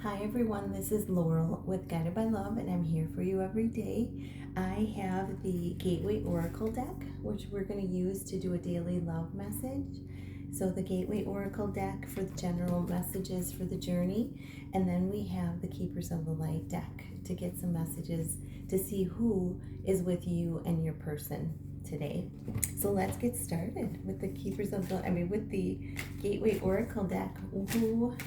Hi everyone, this is Laurel with Guided by Love, and I'm here for you every day. I have the Gateway Oracle deck, which we're going to use to do a daily love message. So the Gateway Oracle deck for the general messages for the journey, and then we have the Keepers of the Light deck to get some messages to see who is with you and your person today. So let's get started with the with the Gateway Oracle deck.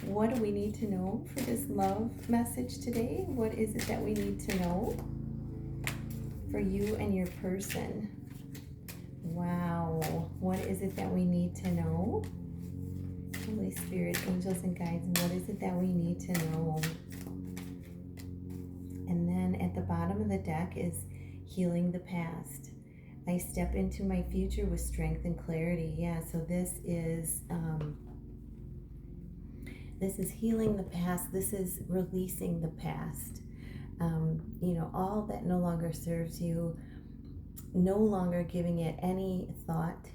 What do we need to know for this love message today? What is it that we need to know for you and your person? Wow, what is it that we need to know? Holy Spirit, angels and guides, what is it that we need to know? And then at the bottom of the deck is healing the past. I step into my future with strength and clarity. Yeah, so this is healing the past. This is releasing the past. All that no longer serves you, no longer giving it any thought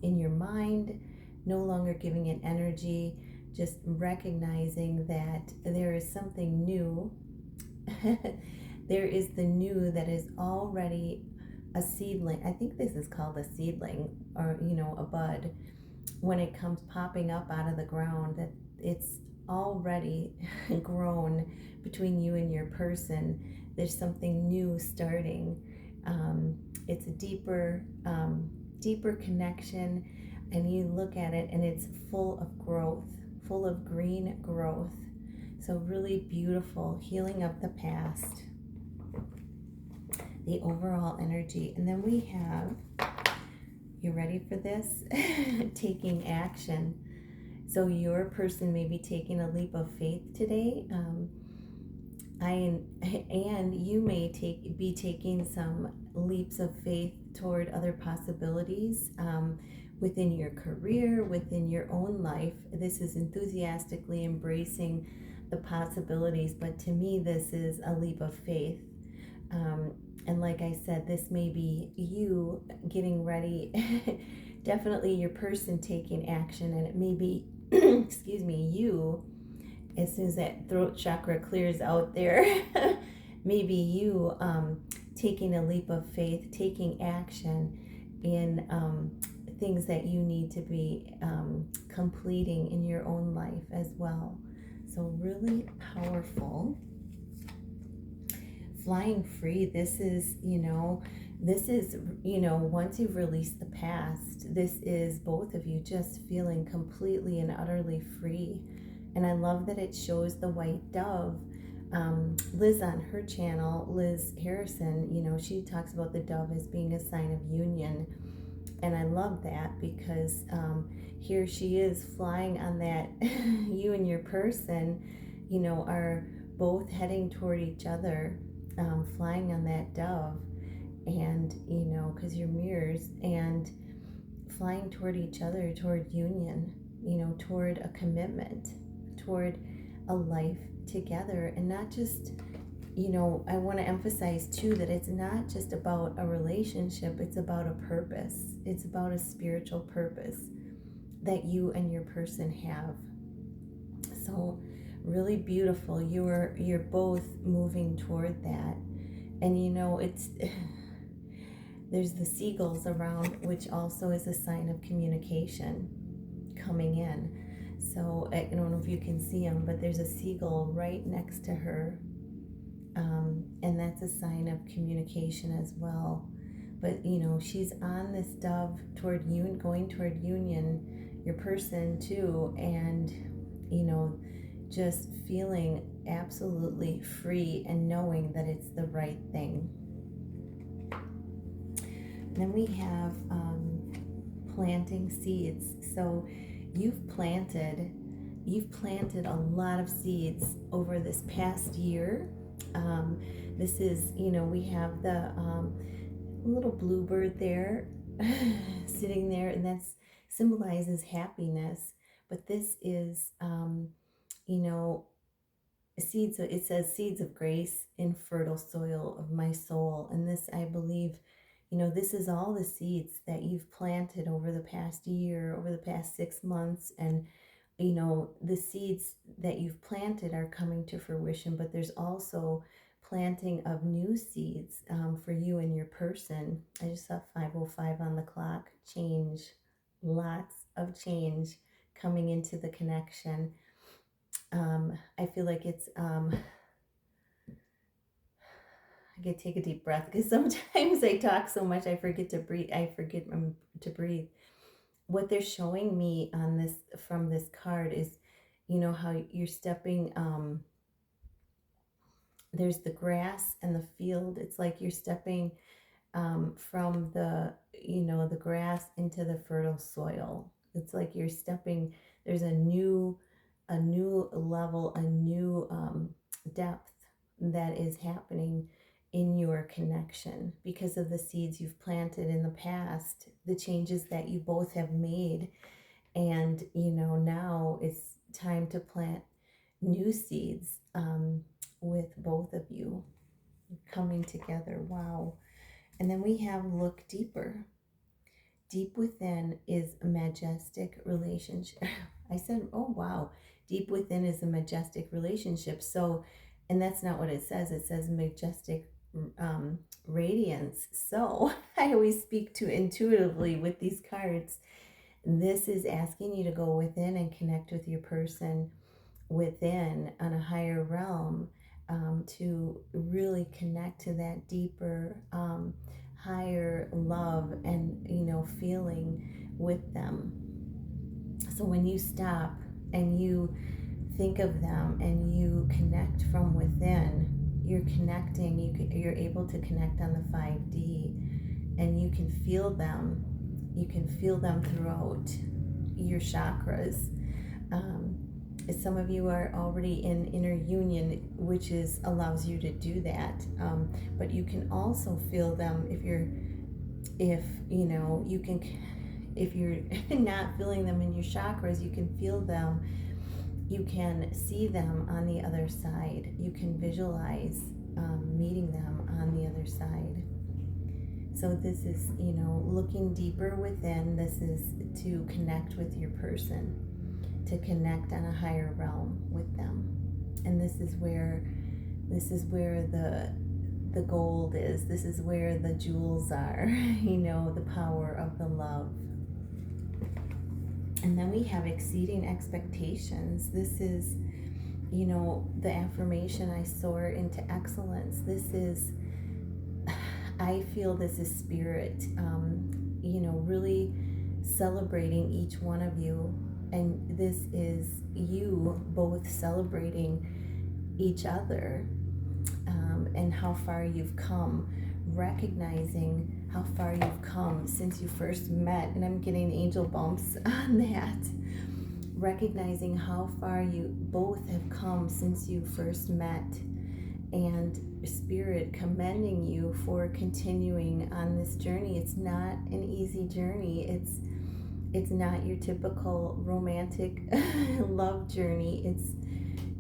in your mind, no longer giving it energy, just recognizing that there is something new. There is the new that is already a seedling. I think this is called a seedling, or a bud, when it comes popping up out of the ground, that it's already grown between you and your person. There's something new starting. It's a deeper connection, and you look at it and it's full of growth, full of green growth. So really beautiful, healing of the past, the overall energy. And then we have, you ready for this? Taking action. So your person may be taking a leap of faith today. And you may be taking some leaps of faith toward other possibilities within your career, within your own life. This is enthusiastically embracing the possibilities, but to me, this is a leap of faith. And like I said, this may be you getting ready, definitely your person taking action, and it may be, excuse me, you, as soon as that throat chakra clears out there, maybe you taking a leap of faith, taking action in things that you need to be completing in your own life as well. So really powerful. Flying free, this is, once you've released the past, this is both of you just feeling completely and utterly free. And I love that it shows the white dove. Liz on her channel, Liz Harrison, she talks about the dove as being a sign of union. And I love that because here she is flying on that. You and your person, are both heading toward each other, flying on that dove, and because you're mirrors, and flying toward each other, toward union, toward a commitment, toward a life together. And not just, I want to emphasize too that it's not just about a relationship, it's about a purpose. It's about a spiritual purpose that you and your person have. So really beautiful. You're both moving toward that. And it's there's the seagulls around, which also is a sign of communication coming in. So I don't know if you can see them, but there's a seagull right next to her, and that's a sign of communication as well. But she's on this dove toward going toward union, your person too, and just feeling absolutely free and knowing that it's the right thing. Then we have planting seeds. So you've planted a lot of seeds over this past year. This is, we have the little bluebird there sitting there, and that symbolizes happiness. But this is, seeds. It says seeds of grace in fertile soil of my soul. And this, I believe, this is all the seeds that you've planted over the past year, over the past 6 months, and the seeds that you've planted are coming to fruition, but there's also planting of new seeds for you and your person. I just saw 5:05 on the clock. Change, lots of change coming into the connection. I feel like it's, I could take a deep breath because sometimes I talk so much I forget to breathe. To breathe. What they're showing me on this from this card is, how you're stepping. There's the grass and the field. It's like you're stepping from the grass into the fertile soil. It's like you're stepping. There's a new level, a new depth that is happening in your connection because of the seeds you've planted in the past, the changes that you both have made. And now it's time to plant new seeds with both of you coming together. Wow. And then we have look deeper. Deep within is a majestic relationship. I said, oh, wow. Deep within is a majestic relationship. So, and that's not what it says. It says majestic radiance. So I always speak to intuitively with these cards. This is asking you to go within and connect with your person within on a higher realm, to really connect to that deeper, higher love and feeling with them. So when you stop and you think of them and you connect from within, you're connecting. You're able to connect on the 5D, and you can feel them. You can feel them throughout your chakras. Some of you are already in inner union, which allows you to do that. But you can also feel them if you're not feeling them in your chakras. You can feel them. You can see them on the other side. You can visualize meeting them on the other side. So this is, looking deeper within. This is to connect with your person, to connect on a higher realm with them. And this is where the gold is. This is where the jewels are, the power of the love. And then we have exceeding expectations. This is, the affirmation, I soar into excellence. I feel this is spirit, really celebrating each one of you. And this is you both celebrating each other, and how far you've come, recognizing how far you've come since you first met. And I'm getting angel bumps on that. Recognizing how far you both have come since you first met, and spirit commending you for continuing on this journey. It's not an easy journey. It's not your typical romantic love journey.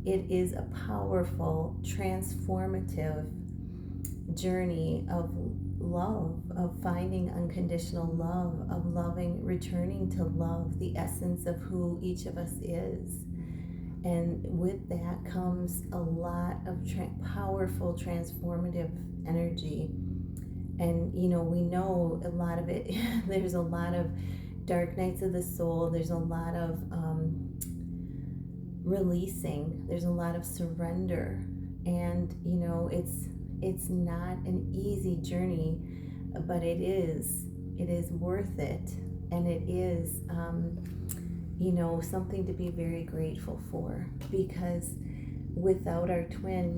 It is a powerful, transformative journey of love, of finding unconditional love, of loving, returning to love, the essence of who each of us is. And with that comes a lot of powerful, transformative energy. And, we know a lot of it. There's a lot of dark nights of the soul. There's a lot of releasing. There's a lot of surrender. And, it's not an easy journey, but it is worth it. And it is, something to be very grateful for, because without our twin,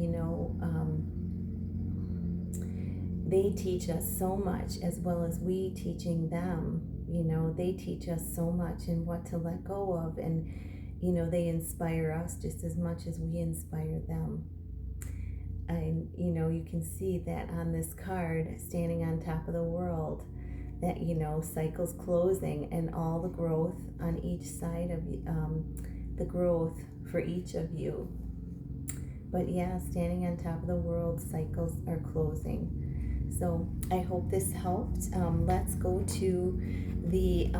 they teach us so much, as well as we teaching them. They teach us so much and what to let go of, and they inspire us just as much as we inspire them. And you can see that on this card, standing on top of the world, that cycles closing, and all the growth on each side of the growth for each of you. But yeah, standing on top of the world, cycles are closing. So I hope this helped. Let's go to the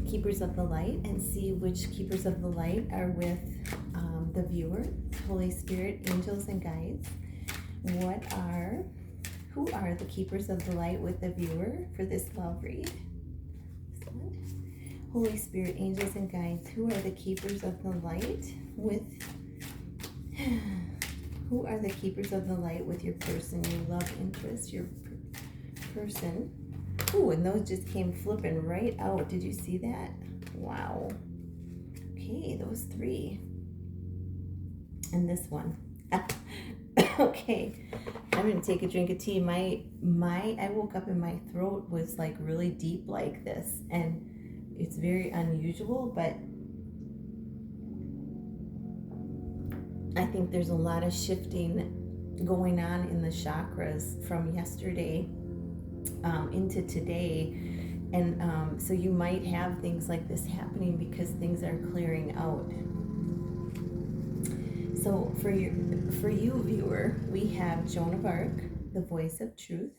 keepers of the light and see which keepers of the light are with the viewer. Holy Spirit, angels, and guides. What are, who are the keepers of the light with the viewer for this love read? Holy Spirit, angels, and guides, who are the keepers of the light with who are the keepers of the light with your person, your love interest, your person? Ooh, and those just came flipping right out. Did you see that? Wow. Okay, those three. And this one. Okay, I'm gonna take a drink of tea. I woke up and my throat was like really deep like this, and it's very unusual, but I think there's a lot of shifting going on in the chakras from yesterday into today. And so you might have things like this happening because things are clearing out. So for you viewer, we have Joan of Arc, the voice of truth.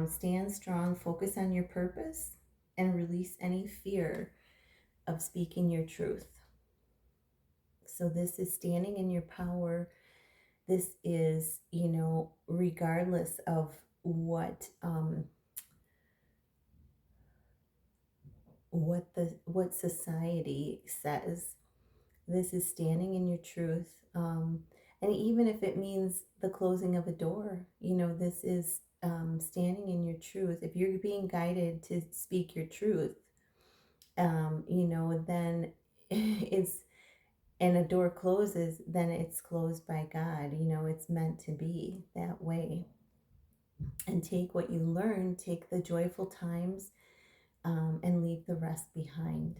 Stand strong, focus on your purpose, and release any fear of speaking your truth. So this is standing in your power. This is, regardless of what society says. This is standing in your truth. And even if it means the closing of a door, this is standing in your truth. If you're being guided to speak your truth, then it's, and a door closes, then it's closed by God. It's meant to be that way. And take what you learn, take the joyful times, and leave the rest behind.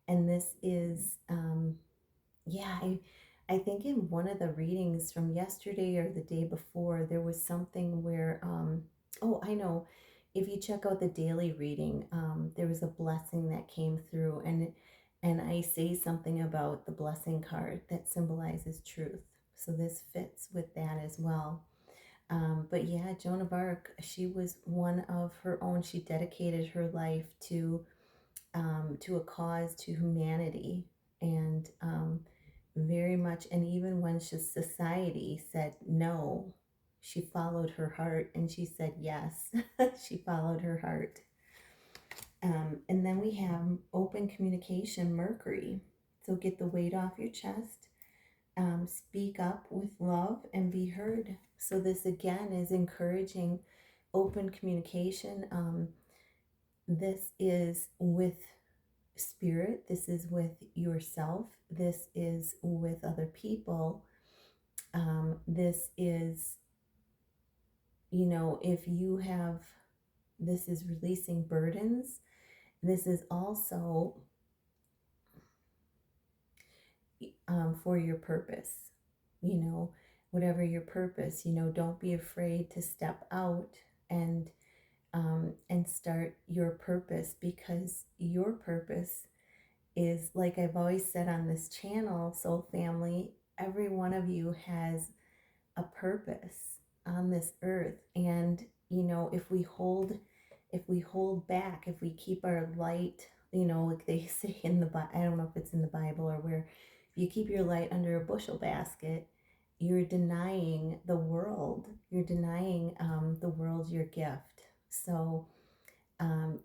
And this is, yeah, I think in one of the readings from yesterday or the day before, there was something where, oh, I know, if you check out the daily reading, there was a blessing that came through, and I say something about the blessing card that symbolizes truth. So this fits with that as well. But yeah, Joan of Arc, she was one of her own. She dedicated her life to a cause, to humanity, and very much. And even when society said no, she followed her heart, and she said yes. She followed her heart. And then we have open communication, Mercury. So get the weight off your chest. Speak up with love and be heard. So this again is encouraging open communication. This is with spirit, this is with yourself, this is with other people. This is, if you have, this is releasing burdens. This is also for your purpose, whatever your purpose, don't be afraid to step out and start your purpose, because your purpose is, like I've always said on this channel, Soul Family, every one of you has a purpose on this earth. And if we hold back, if we keep our light, like they say in the Bible, I don't know if it's in the Bible or where, if you keep your light under a bushel basket, you're denying the world. You're denying the world your gift. So um,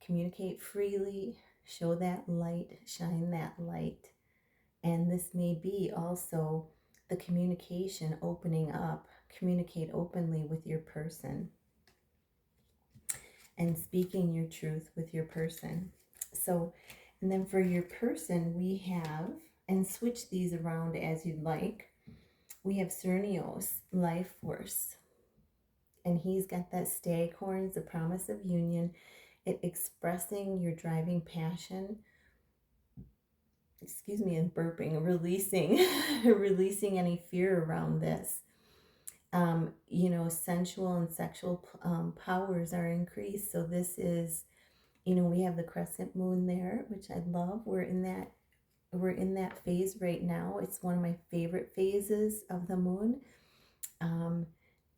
communicate freely, show that light, shine that light. And this may be also the communication opening up. Communicate openly with your person and speaking your truth with your person. So, and then for your person, we have, and switch these around as you'd like, we have Cernios, life force. And he's got that stag horns, the promise of union, it expressing your driving passion, excuse me, and burping, releasing releasing any fear around this. Sensual and sexual powers are increased. So this is, we have the crescent moon there, which I love. We're in that phase right now. It's one of my favorite phases of the moon.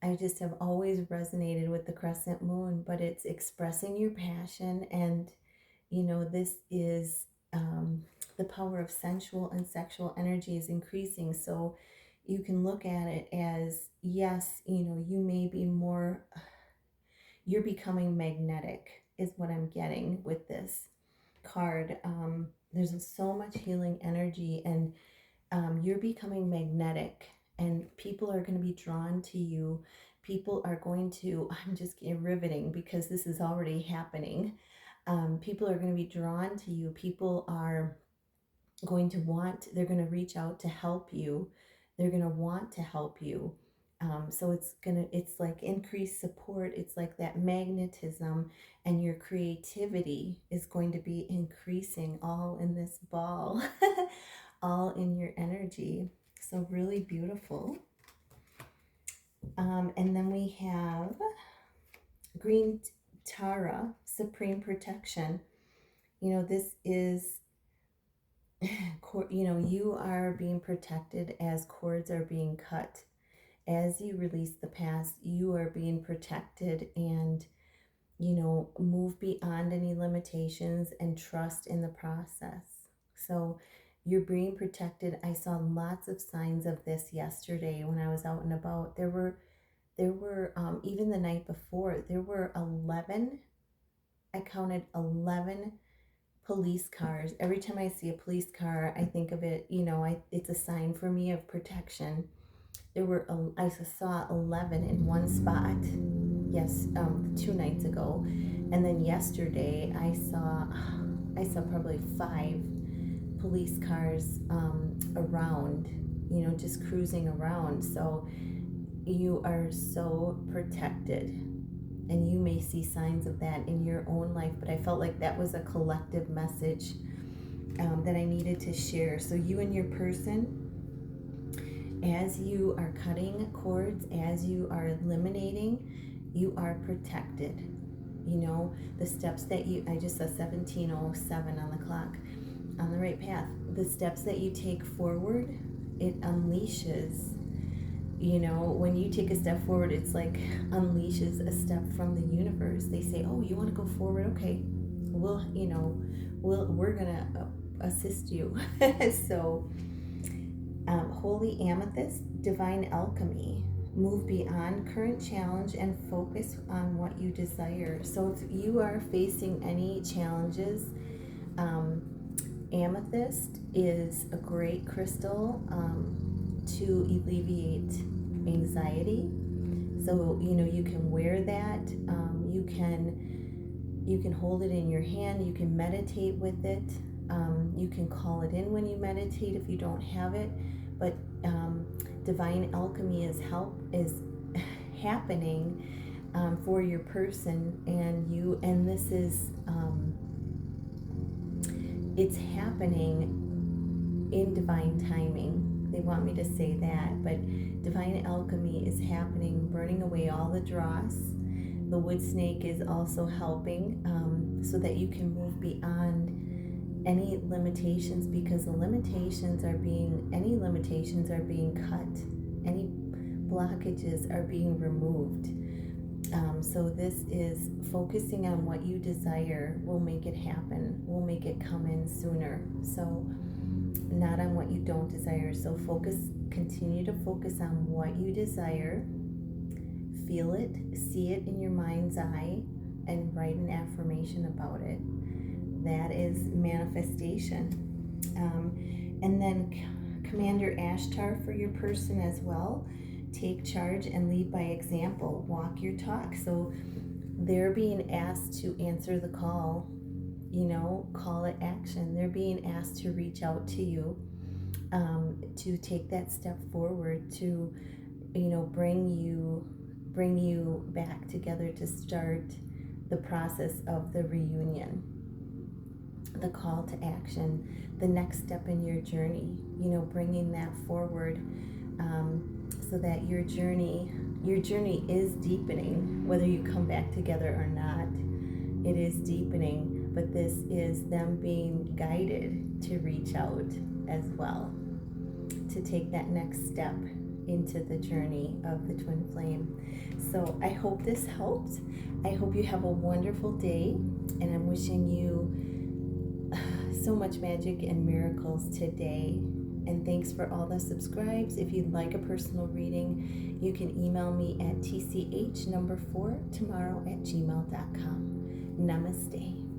I just have always resonated with the crescent moon, but it's expressing your passion. And, this is the power of sensual and sexual energy is increasing. So you can look at it as, yes, you may be more, you're becoming magnetic, is what I'm getting with this card. There's so much healing energy, and you're becoming magnetic, and people are going to be drawn to you. People are going to, I'm just riveting because this is already happening. People are going to be drawn to you. People are they're going to reach out to help you. They're going to want to help you. So it's like increased support. It's like that magnetism, and your creativity is going to be increasing all in this ball, all in your energy. So really beautiful. And then we have green Tara, supreme protection. This is, you are being protected as cords are being cut. As you release the past, you are being protected, and, move beyond any limitations and trust in the process. So you're being protected. I saw lots of signs of this yesterday when I was out and about. There were even the night before, there were 11, I counted 11 police cars. Every time I see a police car, I think of it, it's a sign for me of protection. I saw 11 in one spot. Yes, 2 nights ago, and then yesterday I saw probably 5 police cars around, just cruising around. So you are so protected, and you may see signs of that in your own life. But I felt like that was a collective message that I needed to share. So you and your person, as you are cutting cords, as you are eliminating, you are protected. The steps that I just saw 17:07 on the clock, on the right path. The steps that you take forward, it unleashes. When you take a step forward, it's like unleashes a step from the universe. They say, oh, you want to go forward? Okay, we're gonna assist you. So holy amethyst, divine alchemy. Move beyond current challenge and focus on what you desire. So if you are facing any challenges, amethyst is a great crystal to alleviate anxiety. So you can wear that. You can hold it in your hand. You can meditate with it. You can call it in when you meditate if you don't have it. But divine alchemy is happening for your person and you, and this is it's happening in divine timing. They want me to say that, but divine alchemy is happening, burning away all the dross. The wood snake is also helping so that you can move beyond any limitations, because any limitations are being cut, any blockages are being removed. So this is focusing on what you desire will make it happen, will make it come in sooner. So not on what you don't desire. So continue to focus on what you desire, feel it, see it in your mind's eye, and write an affirmation about it. That is manifestation. And then Commander Ashtar for your person as well. Take charge and lead by example. Walk your talk. So they're being asked to answer the call, call it action. They're being asked to reach out to you, to take that step forward, to, bring you back together to start the process of the reunion, the call to action, the next step in your journey, bringing that forward, so that your journey is deepening, whether you come back together or not. It is deepening, but this is them being guided to reach out as well, to take that next step into the journey of the twin flame. So I hope this helped. I hope you have a wonderful day, and I'm wishing you so much magic and miracles today. And thanks for all the subscribes. If you'd like a personal reading, you can email me at tch4tomorrow@gmail.com. Namaste.